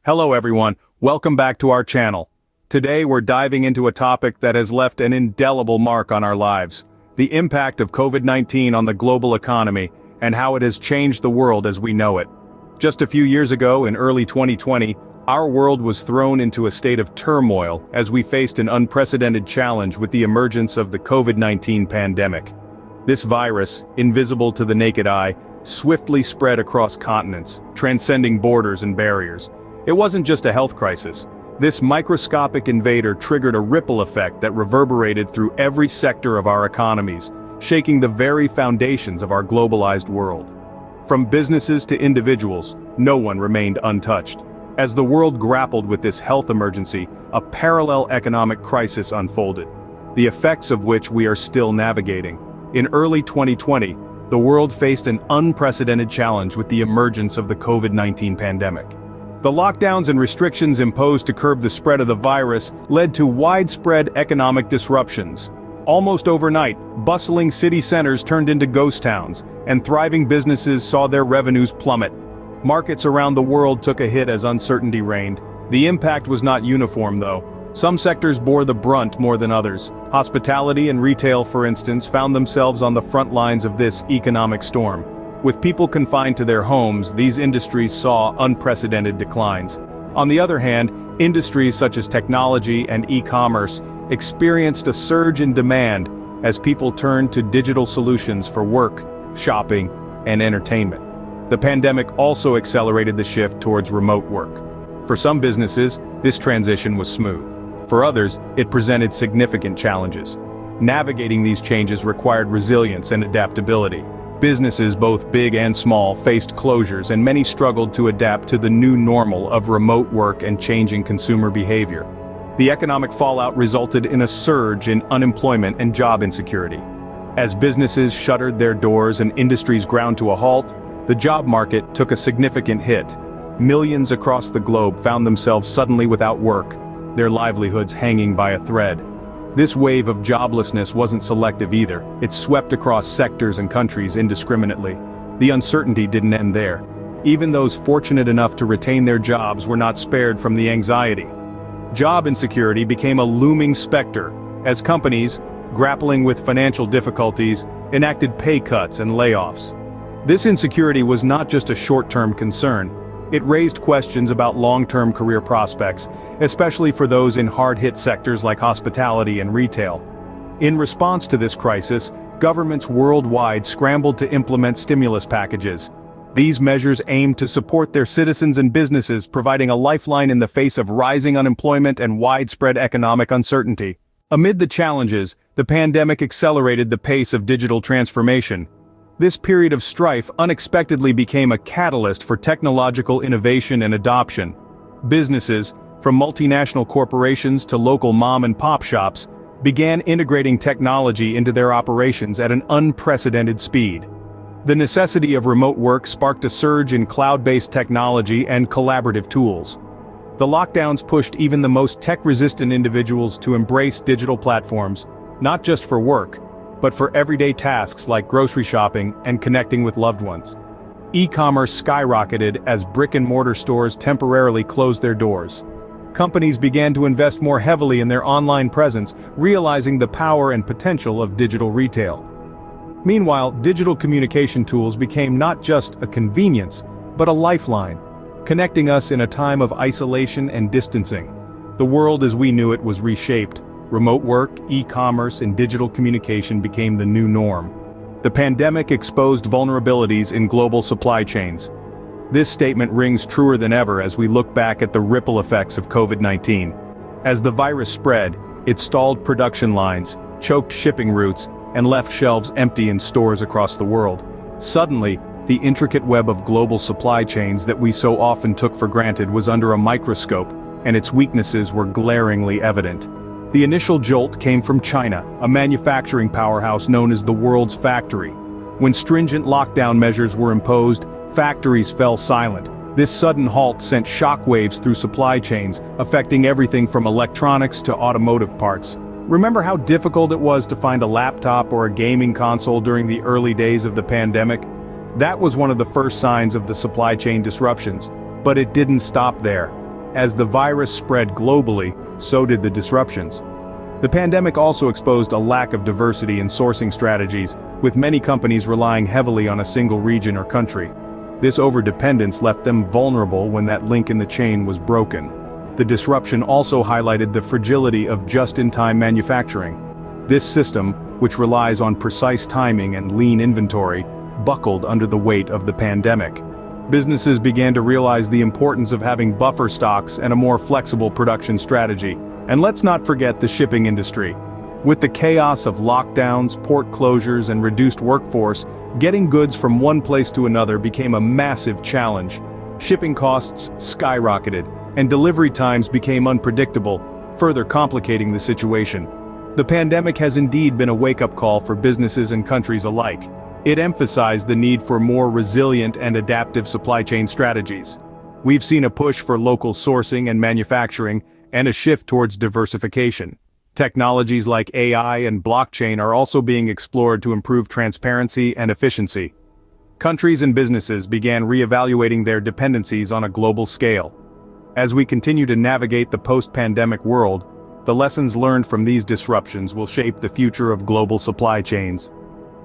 Hello everyone, welcome back to our channel. Today we're diving into a topic that has left an indelible mark on our lives: the impact of COVID-19 on the global economy and how it has changed the world as we know it. Just a few years ago, in early 2020, our world was thrown into a state of turmoil as we faced an unprecedented challenge with the emergence of the COVID-19 pandemic. This virus, invisible to the naked eye, swiftly spread across continents, transcending borders and barriers. It wasn't just a health crisis. This microscopic invader triggered a ripple effect that reverberated through every sector of our economies, shaking the very foundations of our globalized world. From businesses to individuals, no one remained untouched. As the world grappled with this health emergency, a parallel economic crisis unfolded, the effects of which we are still navigating. In early 2020, the world faced an unprecedented challenge with the emergence of the COVID-19 pandemic. The lockdowns and restrictions imposed to curb the spread of the virus led to widespread economic disruptions. Almost overnight, bustling city centers turned into ghost towns, and thriving businesses saw their revenues plummet. Markets around the world took a hit as uncertainty reigned. The impact was not uniform though. Some sectors bore the brunt more than others. Hospitality and retail, for instance, found themselves on the front lines of this economic storm. With people confined to their homes, these industries saw unprecedented declines. On the other hand, industries such as technology and e-commerce experienced a surge in demand as people turned to digital solutions for work, shopping, and entertainment. The pandemic also accelerated the shift towards remote work. For some businesses, this transition was smooth. For others, it presented significant challenges. Navigating these changes required resilience and adaptability. Businesses, both big and small, faced closures, and many struggled to adapt to the new normal of remote work and changing consumer behavior. The economic fallout resulted in a surge in unemployment and job insecurity. As businesses shuttered their doors and industries ground to a halt, the job market took a significant hit. Millions across the globe found themselves suddenly without work, their livelihoods hanging by a thread. This wave of joblessness wasn't selective either. It swept across sectors and countries indiscriminately. The uncertainty didn't end there. Even those fortunate enough to retain their jobs were not spared from the anxiety. Job insecurity became a looming specter as companies, grappling with financial difficulties, enacted pay cuts and layoffs. This insecurity was not just a short-term concern. It raised questions about long-term career prospects, especially for those in hard-hit sectors like hospitality and retail. In response to this crisis, governments worldwide scrambled to implement stimulus packages. These measures aimed to support their citizens and businesses, providing a lifeline in the face of rising unemployment and widespread economic uncertainty. Amid the challenges, the pandemic accelerated the pace of digital transformation. This period of strife unexpectedly became a catalyst for technological innovation and adoption. Businesses, from multinational corporations to local mom-and-pop shops, began integrating technology into their operations at an unprecedented speed. The necessity of remote work sparked a surge in cloud-based technology and collaborative tools. The lockdowns pushed even the most tech-resistant individuals to embrace digital platforms, not just for work, but for everyday tasks like grocery shopping and connecting with loved ones. E-commerce skyrocketed as brick-and-mortar stores temporarily closed their doors. Companies began to invest more heavily in their online presence, realizing the power and potential of digital retail. Meanwhile, digital communication tools became not just a convenience, but a lifeline, connecting us in a time of isolation and distancing. The world as we knew it was reshaped. Remote work, e-commerce, and digital communication became the new norm. The pandemic exposed vulnerabilities in global supply chains. This statement rings truer than ever as we look back at the ripple effects of COVID-19. As the virus spread, it stalled production lines, choked shipping routes, and left shelves empty in stores across the world. Suddenly, the intricate web of global supply chains that we so often took for granted was under a microscope, and its weaknesses were glaringly evident. The initial jolt came from China, a manufacturing powerhouse known as the world's factory. When stringent lockdown measures were imposed, factories fell silent. This sudden halt sent shockwaves through supply chains, affecting everything from electronics to automotive parts. Remember how difficult it was to find a laptop or a gaming console during the early days of the pandemic? That was one of the first signs of the supply chain disruptions. But it didn't stop there. as the virus spread globally, so did the disruptions. The pandemic also exposed a lack of diversity in sourcing strategies, with many companies relying heavily on a single region or country. This overdependence left them vulnerable when that link in the chain was broken. The disruption also highlighted the fragility of just-in-time manufacturing. This system, which relies on precise timing and lean inventory, buckled under the weight of the pandemic. Businesses began to realize the importance of having buffer stocks and a more flexible production strategy. And let's not forget the shipping industry. With the chaos of lockdowns, port closures, and reduced workforce, getting goods from one place to another became a massive challenge. Shipping costs skyrocketed, and delivery times became unpredictable, further complicating the situation. The pandemic has indeed been a wake-up call for businesses and countries alike. It emphasized the need for more resilient and adaptive supply chain strategies. We've seen a push for local sourcing and manufacturing, and a shift towards diversification. Technologies like AI and blockchain are also being explored to improve transparency and efficiency. Countries and businesses began reevaluating their dependencies on a global scale. As we continue to navigate the post-pandemic world, the lessons learned from these disruptions will shape the future of global supply chains.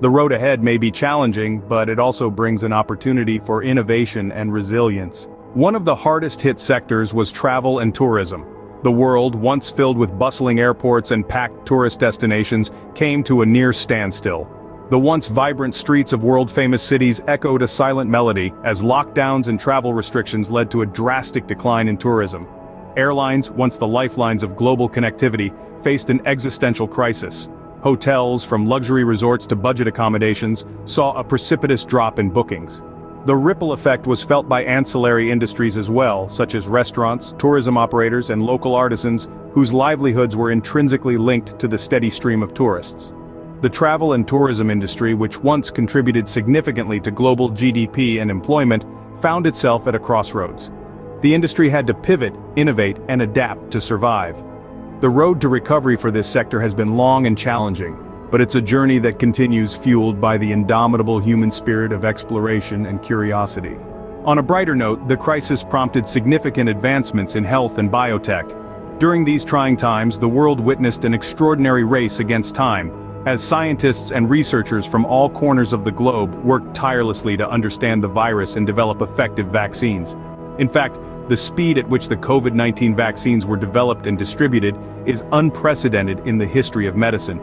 The road ahead may be challenging, but it also brings an opportunity for innovation and resilience. One of the hardest-hit sectors was travel and tourism. The world, once filled with bustling airports and packed tourist destinations, came to a near standstill. The once vibrant streets of world-famous cities echoed a silent melody as lockdowns and travel restrictions led to a drastic decline in tourism. Airlines, once the lifelines of global connectivity, faced an existential crisis. Hotels, from luxury resorts to budget accommodations, saw a precipitous drop in bookings. The ripple effect was felt by ancillary industries as well, such as restaurants, tourism operators, and local artisans, whose livelihoods were intrinsically linked to the steady stream of tourists. The travel and tourism industry, which once contributed significantly to global GDP and employment, found itself at a crossroads. The industry had to pivot, innovate, and adapt to survive. The road to recovery for this sector has been long and challenging, but it's a journey that continues, fueled by the indomitable human spirit of exploration and curiosity. On a brighter note, the crisis prompted significant advancements in health and biotech. During these trying times, the world witnessed an extraordinary race against time, as scientists and researchers from all corners of the globe worked tirelessly to understand the virus and develop effective vaccines. In fact, the speed at which the COVID-19 vaccines were developed and distributed is unprecedented in the history of medicine.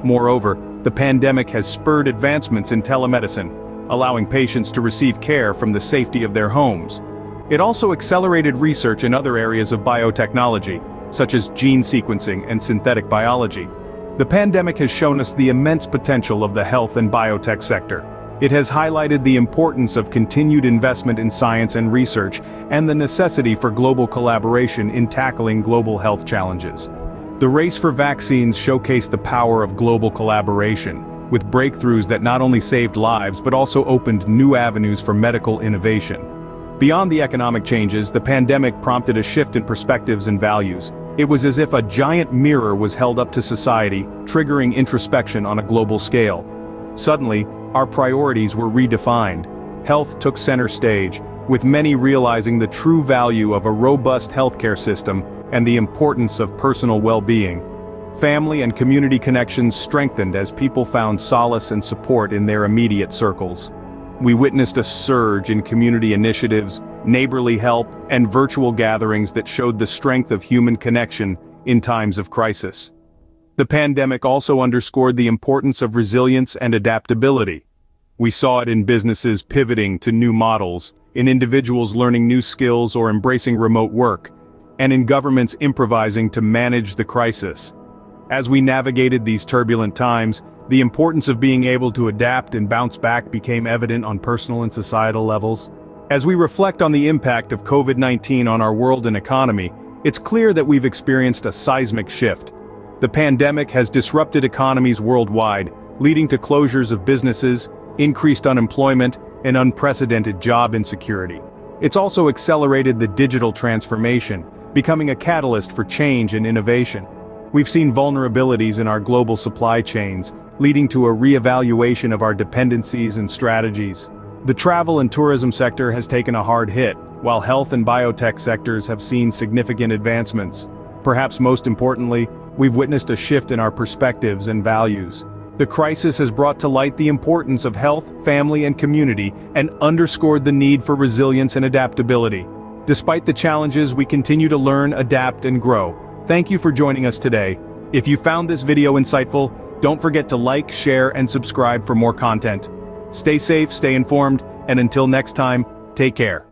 Moreover, the pandemic has spurred advancements in telemedicine, allowing patients to receive care from the safety of their homes. It also accelerated research in other areas of biotechnology, such as gene sequencing and synthetic biology. The pandemic has shown us the immense potential of the health and biotech sector. It has highlighted the importance of continued investment in science and research, and the necessity for global collaboration in tackling global health challenges. The race for vaccines showcased the power of global collaboration, with breakthroughs that not only saved lives but also opened new avenues for medical innovation. Beyond the economic changes, the pandemic prompted a shift in perspectives and values. It was as if a giant mirror was held up to society, triggering introspection on a global scale. Suddenly, our priorities were redefined. Health took center stage, with many realizing the true value of a robust healthcare system and the importance of personal well-being. Family and community connections strengthened as people found solace and support in their immediate circles. We witnessed a surge in community initiatives, neighborly help, and virtual gatherings that showed the strength of human connection in times of crisis. The pandemic also underscored the importance of resilience and adaptability. We saw it in businesses pivoting to new models, in individuals learning new skills or embracing remote work, and in governments improvising to manage the crisis. As we navigated these turbulent times, the importance of being able to adapt and bounce back became evident on personal and societal levels. As we reflect on the impact of COVID-19 on our world and economy, it's clear that we've experienced a seismic shift. The pandemic has disrupted economies worldwide, leading to closures of businesses, increased unemployment, and unprecedented job insecurity. It's also accelerated the digital transformation, becoming a catalyst for change and innovation. We've seen vulnerabilities in our global supply chains, leading to a reevaluation of our dependencies and strategies. The travel and tourism sector has taken a hard hit, while health and biotech sectors have seen significant advancements. Perhaps most importantly, we've witnessed a shift in our perspectives and values. The crisis has brought to light the importance of health, family, and community, and underscored the need for resilience and adaptability. Despite the challenges, we continue to learn, adapt, and grow. Thank you for joining us today. If you found this video insightful, don't forget to like, share, and subscribe for more content. Stay safe, stay informed, and until next time, take care.